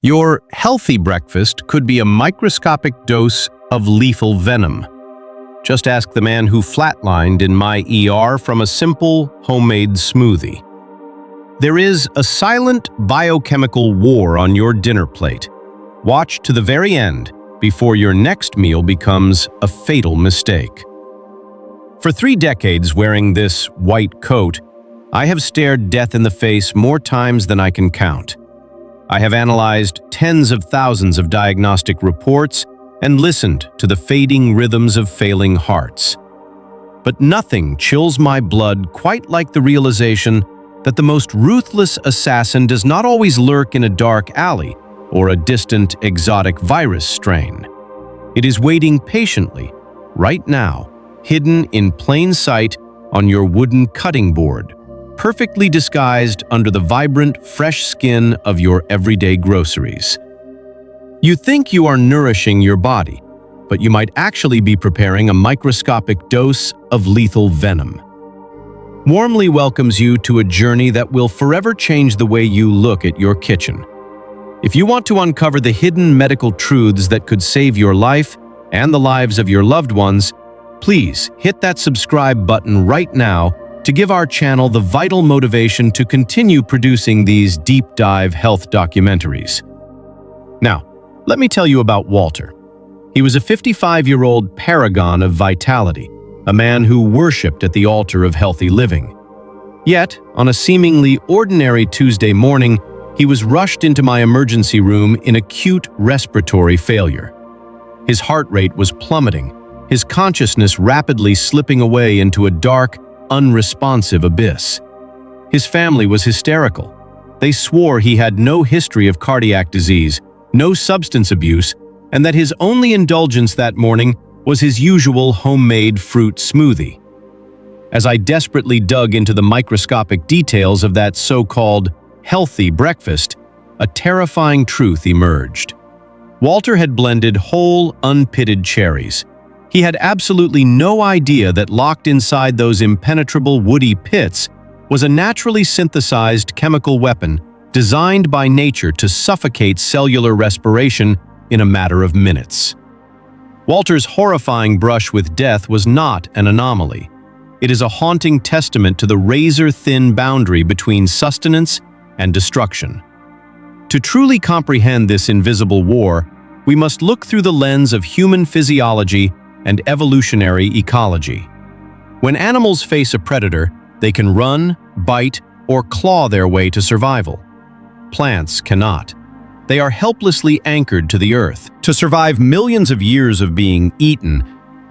Your healthy breakfast could be a microscopic dose of lethal venom. Just ask the man who flatlined in my ER from a simple homemade smoothie. There is a silent biochemical war on your dinner plate. Watch to the very end before your next meal becomes a fatal mistake. For 3 decades wearing this white coat, I have stared death in the face more times than I can count. I have analyzed tens of thousands of diagnostic reports and listened to the fading rhythms of failing hearts. But nothing chills my blood quite like the realization that the most ruthless assassin does not always lurk in a dark alley or a distant exotic virus strain. It is waiting patiently, right now, hidden in plain sight on your wooden cutting board, perfectly disguised under the vibrant, fresh skin of your everyday groceries. You think you are nourishing your body, but you might actually be preparing a microscopic dose of lethal venom. Warmly welcomes you to a journey that will forever change the way you look at your kitchen. If you want to uncover the hidden medical truths that could save your life and the lives of your loved ones, please hit that subscribe button right now to give our channel the vital motivation to continue producing these deep dive health documentaries. Now, let me tell you about Walter. He was a 55-year-old paragon of vitality, a man who worshipped at the altar of healthy living. Yet, on a seemingly ordinary Tuesday morning, he was rushed into my emergency room in acute respiratory failure. His heart rate was plummeting, his consciousness rapidly slipping away into a dark, unresponsive abyss. His family was hysterical. They swore he had no history of cardiac disease, no substance abuse, and that his only indulgence that morning was his usual homemade fruit smoothie. As I desperately dug into the microscopic details of that so-called healthy breakfast, a terrifying truth emerged. Walter had blended whole, unpitted cherries. He had absolutely no idea that locked inside those impenetrable woody pits was a naturally synthesized chemical weapon designed by nature to suffocate cellular respiration in a matter of minutes. Walter's horrifying brush with death was not an anomaly. It is a haunting testament to the razor-thin boundary between sustenance and destruction. To truly comprehend this invisible war, we must look through the lens of human physiology and evolutionary ecology. When animals face a predator, they can run, bite, or claw their way to survival. Plants cannot. They are helplessly anchored to the earth. To survive millions of years of being eaten,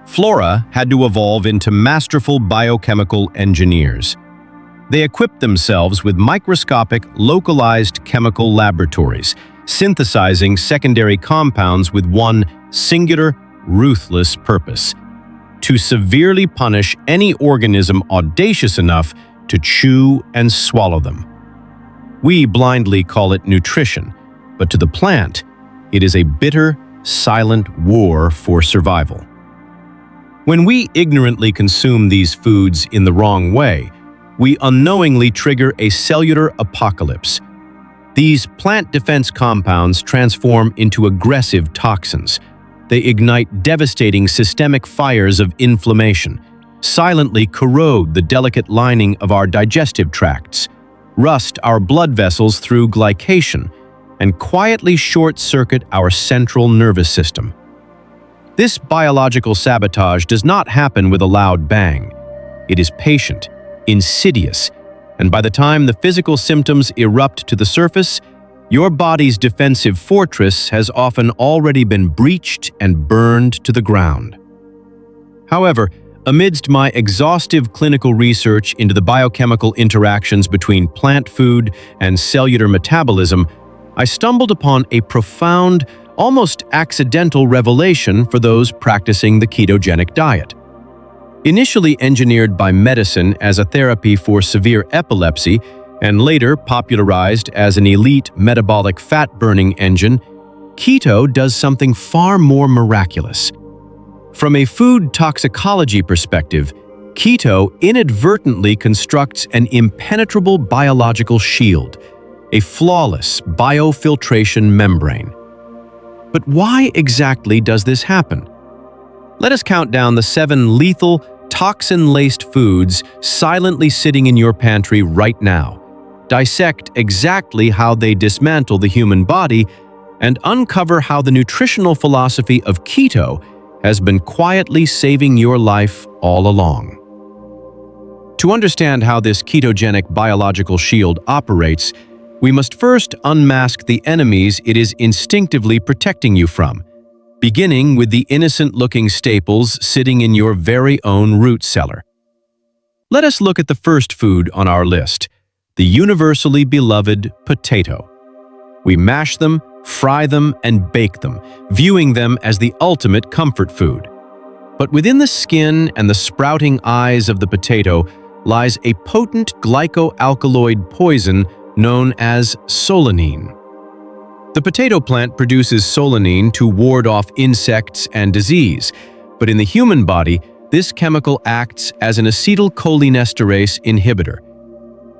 flora had to evolve into masterful biochemical engineers. They equipped themselves with microscopic, localized chemical laboratories, synthesizing secondary compounds with one singular, ruthless purpose: to severely punish any organism audacious enough to chew and swallow them. We blindly call it nutrition, but to the plant, it is a bitter, silent war for survival. When we ignorantly consume these foods in the wrong way, we unknowingly trigger a cellular apocalypse. These plant defense compounds transform into aggressive toxins. They ignite devastating systemic fires of inflammation, silently corrode the delicate lining of our digestive tracts, rust our blood vessels through glycation, and quietly short-circuit our central nervous system. This biological sabotage does not happen with a loud bang. It is patient, insidious, and by the time the physical symptoms erupt to the surface, your body's defensive fortress has often already been breached and burned to the ground. However, amidst my exhaustive clinical research into the biochemical interactions between plant food and cellular metabolism, I stumbled upon a profound, almost accidental revelation for those practicing the ketogenic diet. Initially engineered by medicine as a therapy for severe epilepsy, and later popularized as an elite metabolic fat-burning engine, keto does something far more miraculous. From a food toxicology perspective, keto inadvertently constructs an impenetrable biological shield. a flawless biofiltration membrane. But why exactly does this happen? Let us count down the 7 lethal, toxin-laced foods silently sitting in your pantry right now. Dissect exactly how they dismantle the human body and uncover how the nutritional philosophy of keto has been quietly saving your life all along. To understand how this ketogenic biological shield operates, we must first unmask the enemies it is instinctively protecting you from, beginning with the innocent-looking staples sitting in your very own root cellar. Let us look at the first food on our list, the universally beloved potato. We mash them, fry them, and bake them, viewing them as the ultimate comfort food. But within the skin and the sprouting eyes of the potato lies a potent glycoalkaloid poison known as solanine. The potato plant produces solanine to ward off insects and disease, but in the human body, this chemical acts as an acetylcholinesterase inhibitor.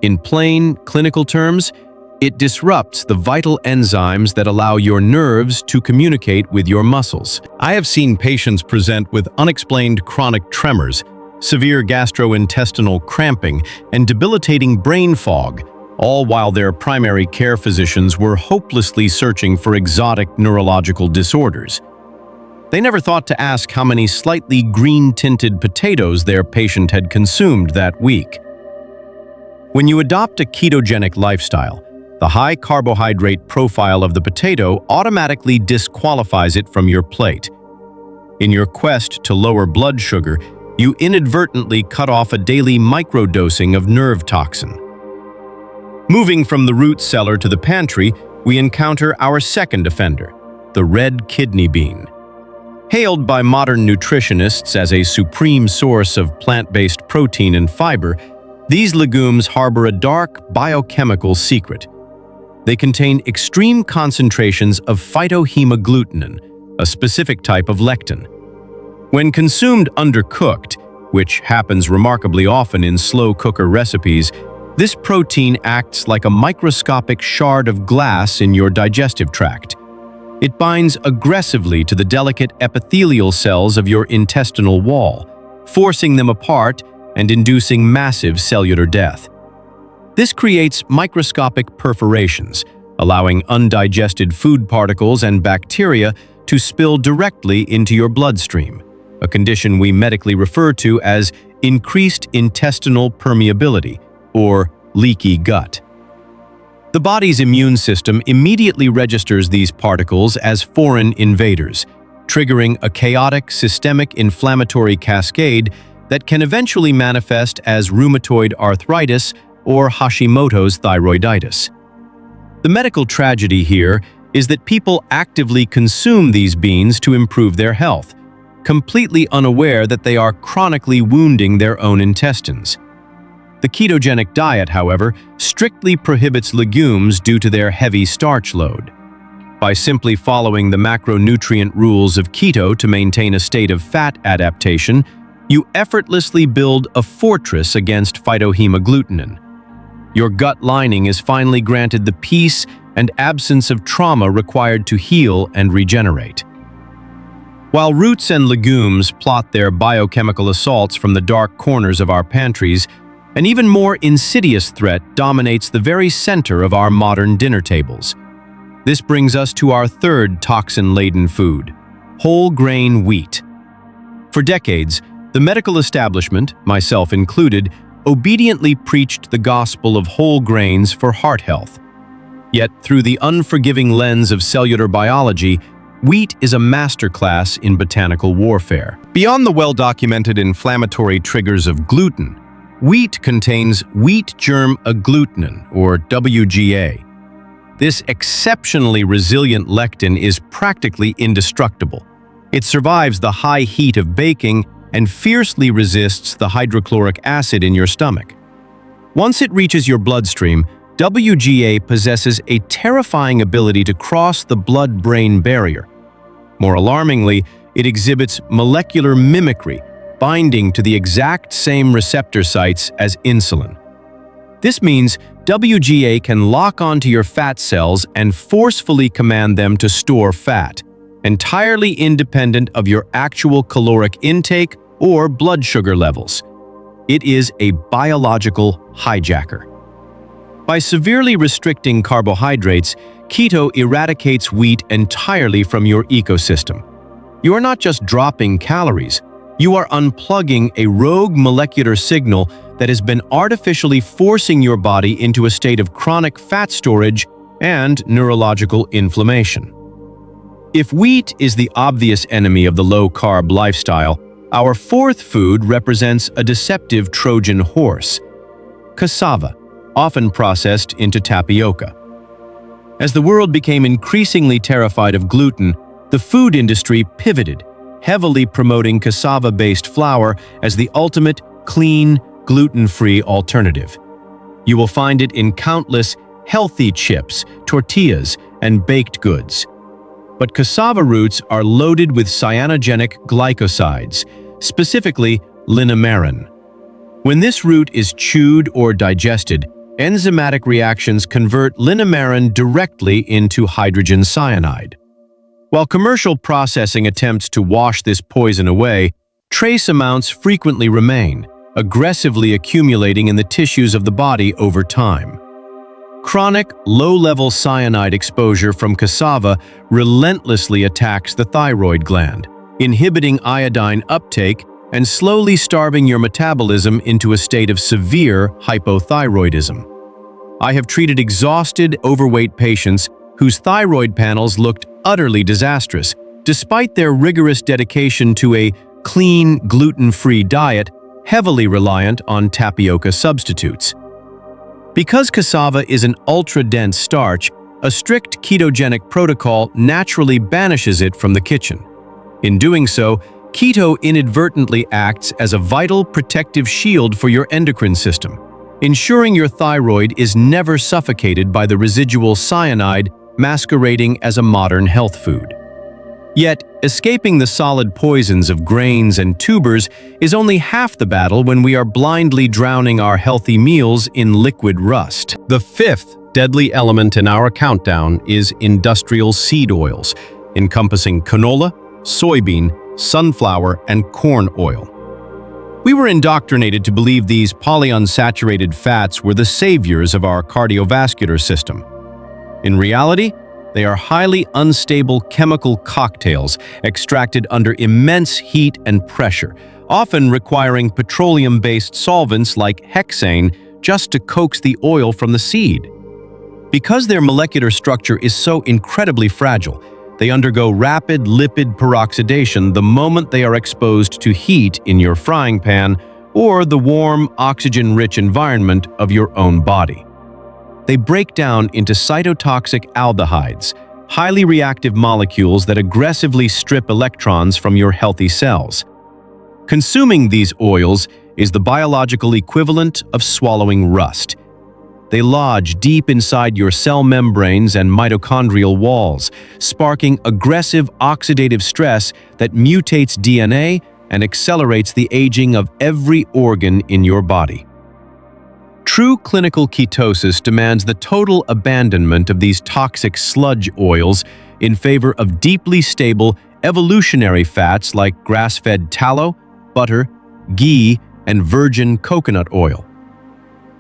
In plain, clinical terms, it disrupts the vital enzymes that allow your nerves to communicate with your muscles. I have seen patients present with unexplained chronic tremors, severe gastrointestinal cramping, and debilitating brain fog, all while their primary care physicians were hopelessly searching for exotic neurological disorders. They never thought to ask how many slightly green-tinted potatoes their patient had consumed that week. When you adopt a ketogenic lifestyle, the high carbohydrate profile of the potato automatically disqualifies it from your plate. In your quest to lower blood sugar, you inadvertently cut off a daily microdosing of nerve toxin. Moving from the root cellar to the pantry, we encounter our second offender, the red kidney bean. Hailed by modern nutritionists as a supreme source of plant-based protein and fiber, these legumes harbor a dark biochemical secret. They contain extreme concentrations of phytohemagglutinin, a specific type of lectin. When consumed undercooked, which happens remarkably often in slow cooker recipes, this protein acts like a microscopic shard of glass in your digestive tract. It binds aggressively to the delicate epithelial cells of your intestinal wall, forcing them apart and inducing massive cellular death. This creates microscopic perforations, allowing undigested food particles and bacteria to spill directly into your bloodstream, a condition we medically refer to as increased intestinal permeability, or leaky gut. The body's immune system immediately registers these particles as foreign invaders, triggering a chaotic systemic inflammatory cascade that can eventually manifest as rheumatoid arthritis or Hashimoto's thyroiditis. The medical tragedy here is that people actively consume these beans to improve their health, completely unaware that they are chronically wounding their own intestines. The ketogenic diet, however, strictly prohibits legumes due to their heavy starch load. By simply following the macronutrient rules of keto to maintain a state of fat adaptation, you effortlessly build a fortress against phytohemagglutinin. Your gut lining is finally granted the peace and absence of trauma required to heal and regenerate. While roots and legumes plot their biochemical assaults from the dark corners of our pantries, an even more insidious threat dominates the very center of our modern dinner tables. This brings us to our third toxin-laden food, whole grain wheat. For decades, the medical establishment, myself included, obediently preached the gospel of whole grains for heart health. Yet, through the unforgiving lens of cellular biology, wheat is a masterclass in botanical warfare. Beyond the well-documented inflammatory triggers of gluten, wheat contains wheat germ agglutinin, or WGA. This exceptionally resilient lectin is practically indestructible. It survives the high heat of baking and fiercely resists the hydrochloric acid in your stomach. Once it reaches your bloodstream, WGA possesses a terrifying ability to cross the blood-brain barrier. More alarmingly, it exhibits molecular mimicry, binding to the exact same receptor sites as insulin. This means WGA can lock onto your fat cells and forcefully command them to store fat, entirely independent of your actual caloric intake or blood sugar levels. It is a biological hijacker. By severely restricting carbohydrates, keto eradicates wheat entirely from your ecosystem. You are not just dropping calories, you are unplugging a rogue molecular signal that has been artificially forcing your body into a state of chronic fat storage and neurological inflammation. If wheat is the obvious enemy of the low-carb lifestyle, our fourth food represents a deceptive Trojan horse: cassava, often processed into tapioca. As the world became increasingly terrified of gluten, the food industry pivoted, heavily promoting cassava-based flour as the ultimate clean, gluten-free alternative. You will find it in countless healthy chips, tortillas, and baked goods. But cassava roots are loaded with cyanogenic glycosides, specifically linamarin. When this root is chewed or digested, enzymatic reactions convert linamarin directly into hydrogen cyanide. While commercial processing attempts to wash this poison away, trace amounts frequently remain, aggressively accumulating in the tissues of the body over time. Chronic, low-level cyanide exposure from cassava relentlessly attacks the thyroid gland, inhibiting iodine uptake and slowly starving your metabolism into a state of severe hypothyroidism. I have treated exhausted, overweight patients whose thyroid panels looked utterly disastrous, despite their rigorous dedication to a clean, gluten-free diet heavily reliant on tapioca substitutes. Because cassava is an ultra-dense starch, a strict ketogenic protocol naturally banishes it from the kitchen. In doing so, keto inadvertently acts as a vital protective shield for your endocrine system, ensuring your thyroid is never suffocated by the residual cyanide masquerading as a modern health food. Yet, escaping the solid poisons of grains and tubers is only half the battle when we are blindly drowning our healthy meals in liquid rust. The fifth deadly element in our countdown is industrial seed oils, encompassing canola, soybean, sunflower, and corn oil. We were indoctrinated to believe these polyunsaturated fats were the saviors of our cardiovascular system. In reality, they are highly unstable chemical cocktails extracted under immense heat and pressure, often requiring petroleum-based solvents like hexane just to coax the oil from the seed. Because their molecular structure is so incredibly fragile, they undergo rapid lipid peroxidation the moment they are exposed to heat in your frying pan or the warm, oxygen-rich environment of your own body. They break down into cytotoxic aldehydes, highly reactive molecules that aggressively strip electrons from your healthy cells. Consuming these oils is the biological equivalent of swallowing rust. They lodge deep inside your cell membranes and mitochondrial walls, sparking aggressive oxidative stress that mutates DNA and accelerates the aging of every organ in your body. True clinical ketosis demands the total abandonment of these toxic sludge oils in favor of deeply stable, evolutionary fats like grass-fed tallow, butter, ghee, and virgin coconut oil.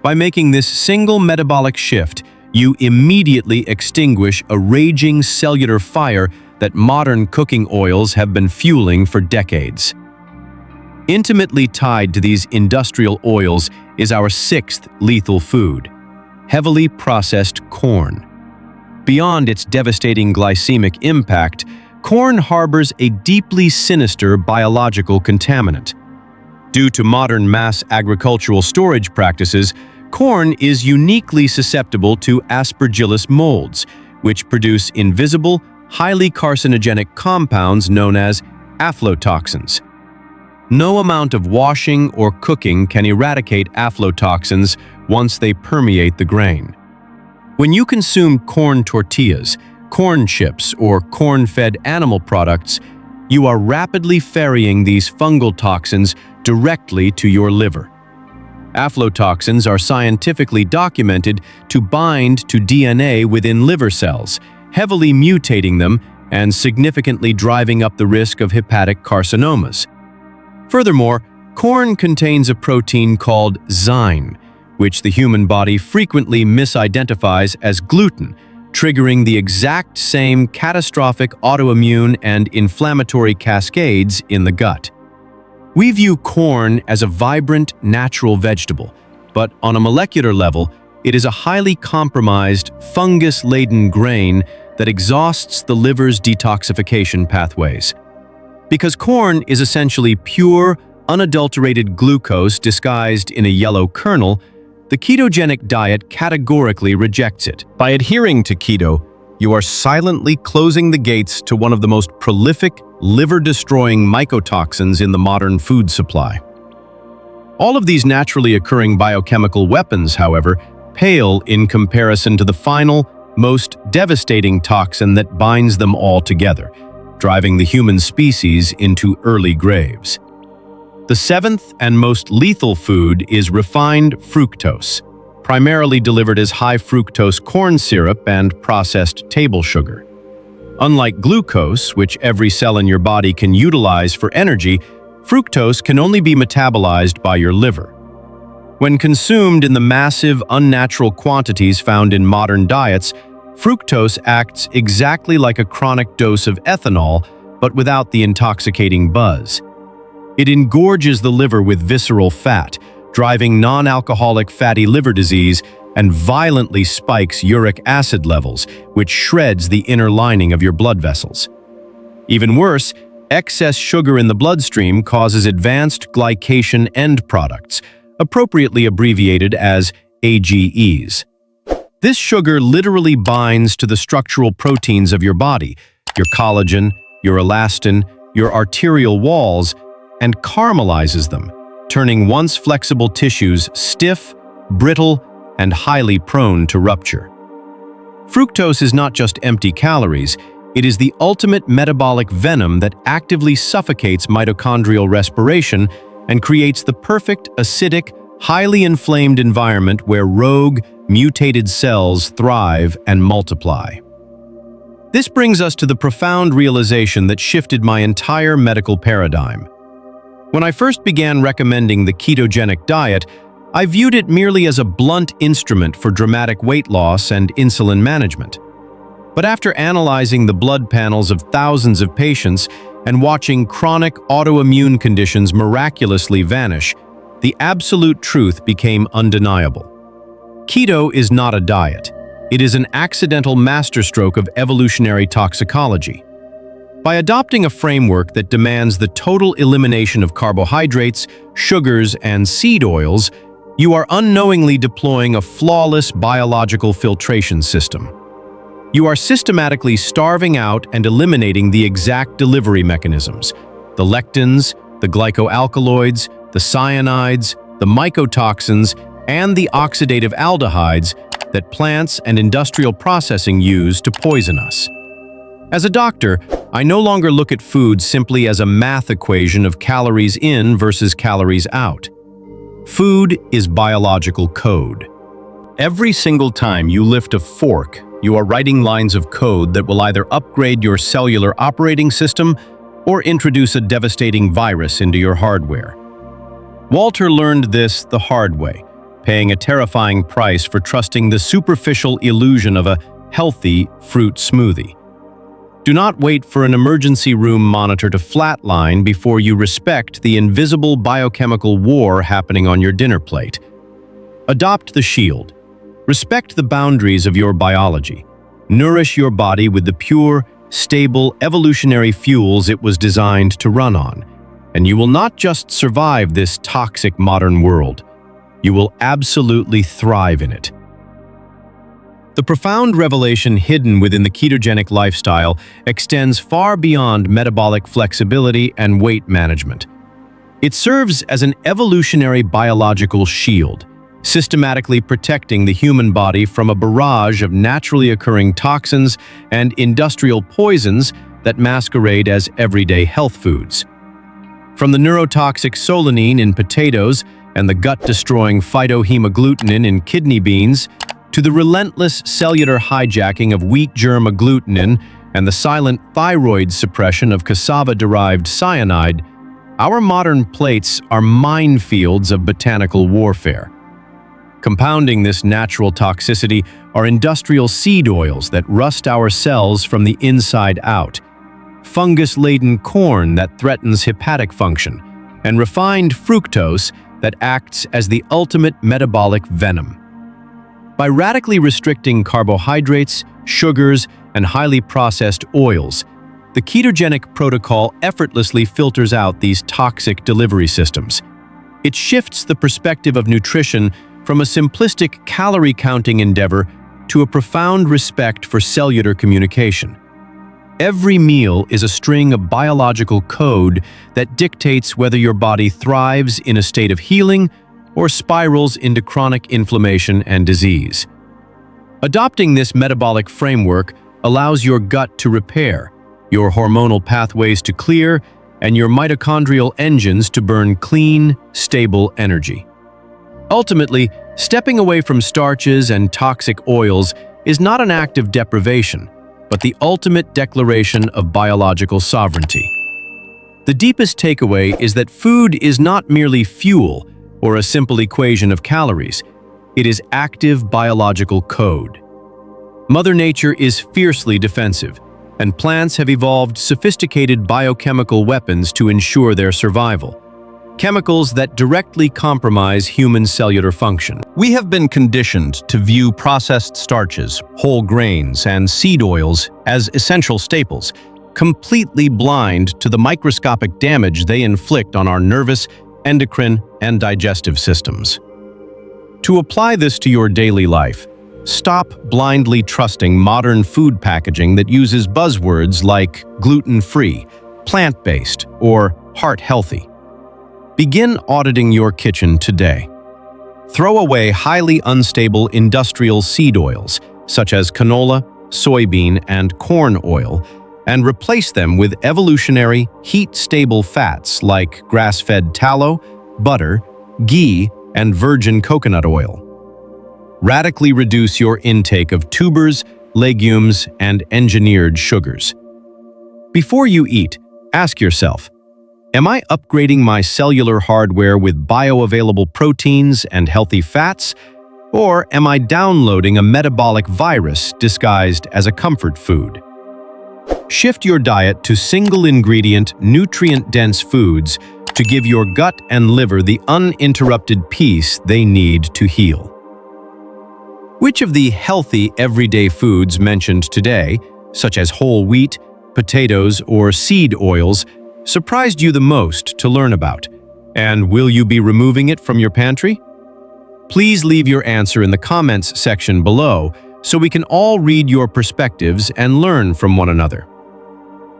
By making this single metabolic shift, you immediately extinguish a raging cellular fire that modern cooking oils have been fueling for decades. Intimately tied to these industrial oils is our sixth lethal food: heavily processed corn. Beyond its devastating glycemic impact, corn harbors a deeply sinister biological contaminant. Due to modern mass agricultural storage practices, corn is uniquely susceptible to Aspergillus molds, which produce invisible, highly carcinogenic compounds known as aflatoxins. No amount of washing or cooking can eradicate aflatoxins once they permeate the grain. When you consume corn tortillas, corn chips, or corn-fed animal products, you are rapidly ferrying these fungal toxins directly to your liver. Aflatoxins are scientifically documented to bind to DNA within liver cells, heavily mutating them and significantly driving up the risk of hepatic carcinomas. Furthermore, corn contains a protein called zyme, which the human body frequently misidentifies as gluten, triggering the exact same catastrophic autoimmune and inflammatory cascades in the gut. We view corn as a vibrant, natural vegetable, but on a molecular level, it is a highly compromised, fungus-laden grain that exhausts the liver's detoxification pathways. Because corn is essentially pure, unadulterated glucose disguised in a yellow kernel, the ketogenic diet categorically rejects it. By adhering to keto, you are silently closing the gates to one of the most prolific, liver-destroying mycotoxins in the modern food supply. All of these naturally occurring biochemical weapons, however, pale in comparison to the final, most devastating toxin that binds them all together, driving the human species into early graves. The seventh and most lethal food is refined fructose, primarily delivered as high-fructose corn syrup and processed table sugar. Unlike glucose, which every cell in your body can utilize for energy, fructose can only be metabolized by your liver. When consumed in the massive, unnatural quantities found in modern diets, fructose acts exactly like a chronic dose of ethanol, but without the intoxicating buzz. It engorges the liver with visceral fat, driving non-alcoholic fatty liver disease, and violently spikes uric acid levels, which shreds the inner lining of your blood vessels. Even worse, excess sugar in the bloodstream causes advanced glycation end products, appropriately abbreviated as AGEs. This sugar literally binds to the structural proteins of your body, your collagen, your elastin, your arterial walls, and caramelizes them, turning once flexible tissues stiff, brittle, and highly prone to rupture. Fructose is not just empty calories, it is the ultimate metabolic venom that actively suffocates mitochondrial respiration and creates the perfect acidic, highly inflamed environment where rogue, mutated cells thrive and multiply. This brings us to the profound realization that shifted my entire medical paradigm. When I first began recommending the ketogenic diet, I viewed it merely as a blunt instrument for dramatic weight loss and insulin management. But after analyzing the blood panels of thousands of patients and watching chronic autoimmune conditions miraculously vanish, the absolute truth became undeniable. Keto is not a diet. It is an accidental masterstroke of evolutionary toxicology. By adopting a framework that demands the total elimination of carbohydrates, sugars, and seed oils, you are unknowingly deploying a flawless biological filtration system. You are systematically starving out and eliminating the exact delivery mechanisms: the lectins, the glycoalkaloids, the cyanides, the mycotoxins, and the oxidative aldehydes that plants and industrial processing use to poison us. As a doctor, I no longer look at food simply as a math equation of calories in versus calories out. Food is biological code. Every single time you lift a fork, you are writing lines of code that will either upgrade your cellular operating system or introduce a devastating virus into your hardware. Walter learned this the hard way, paying a terrifying price for trusting the superficial illusion of a healthy fruit smoothie. Do not wait for an emergency room monitor to flatline before you respect the invisible biochemical war happening on your dinner plate. Adopt the shield. Respect the boundaries of your biology. Nourish your body with the pure, stable, evolutionary fuels it was designed to run on. And you will not just survive this toxic modern world. You will absolutely thrive in it. The profound revelation hidden within the ketogenic lifestyle extends far beyond metabolic flexibility and weight management. It serves as an evolutionary biological shield, systematically protecting the human body from a barrage of naturally occurring toxins and industrial poisons that masquerade as everyday health foods. From the neurotoxic solanine in potatoes and the gut-destroying phytohemagglutinin in kidney beans, to the relentless cellular hijacking of wheat germ agglutinin and the silent thyroid suppression of cassava-derived cyanide, our modern plates are minefields of botanical warfare. Compounding this natural toxicity are industrial seed oils that rust our cells from the inside out, fungus-laden corn that threatens hepatic function, and refined fructose that acts as the ultimate metabolic venom. By radically restricting carbohydrates, sugars, and highly processed oils, the ketogenic protocol effortlessly filters out these toxic delivery systems. It shifts the perspective of nutrition from a simplistic calorie-counting endeavor to a profound respect for cellular communication. Every meal is a string of biological code that dictates whether your body thrives in a state of healing or spirals into chronic inflammation and disease. Adopting this metabolic framework allows your gut to repair, your hormonal pathways to clear, and your mitochondrial engines to burn clean, stable energy. Ultimately, stepping away from starches and toxic oils is not an act of deprivation, but the ultimate declaration of biological sovereignty. The deepest takeaway is that food is not merely fuel or a simple equation of calories. It is active biological code. Mother Nature is fiercely defensive, and plants have evolved sophisticated biochemical weapons to ensure their survival. Chemicals that directly compromise human cellular function. We have been conditioned to view processed starches, whole grains, and seed oils as essential staples, completely blind to the microscopic damage they inflict on our nervous, endocrine, and digestive systems. To apply this to your daily life, stop blindly trusting modern food packaging that uses buzzwords like gluten-free, plant-based, or heart-healthy. Begin auditing your kitchen today. Throw away highly unstable industrial seed oils, such as canola, soybean, and corn oil, and replace them with evolutionary, heat-stable fats like grass-fed tallow, butter, ghee, and virgin coconut oil. Radically reduce your intake of tubers, legumes, and engineered sugars. Before you eat, ask yourself, am I upgrading my cellular hardware with bioavailable proteins and healthy fats, or am I downloading a metabolic virus disguised as a comfort food? Shift your diet to single-ingredient, nutrient-dense foods to give your gut and liver the uninterrupted peace they need to heal. Which of the healthy, everyday foods mentioned today, such as whole wheat, potatoes, or seed oils, surprised you the most to learn about? And will you be removing it from your pantry? Please leave your answer in the comments section below so we can all read your perspectives and learn from one another.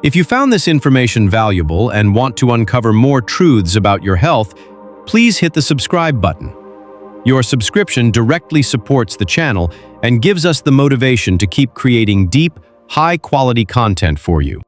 If you found this information valuable and want to uncover more truths about your health, please hit the subscribe button. Your subscription directly supports the channel and gives us the motivation to keep creating deep, high-quality content for you.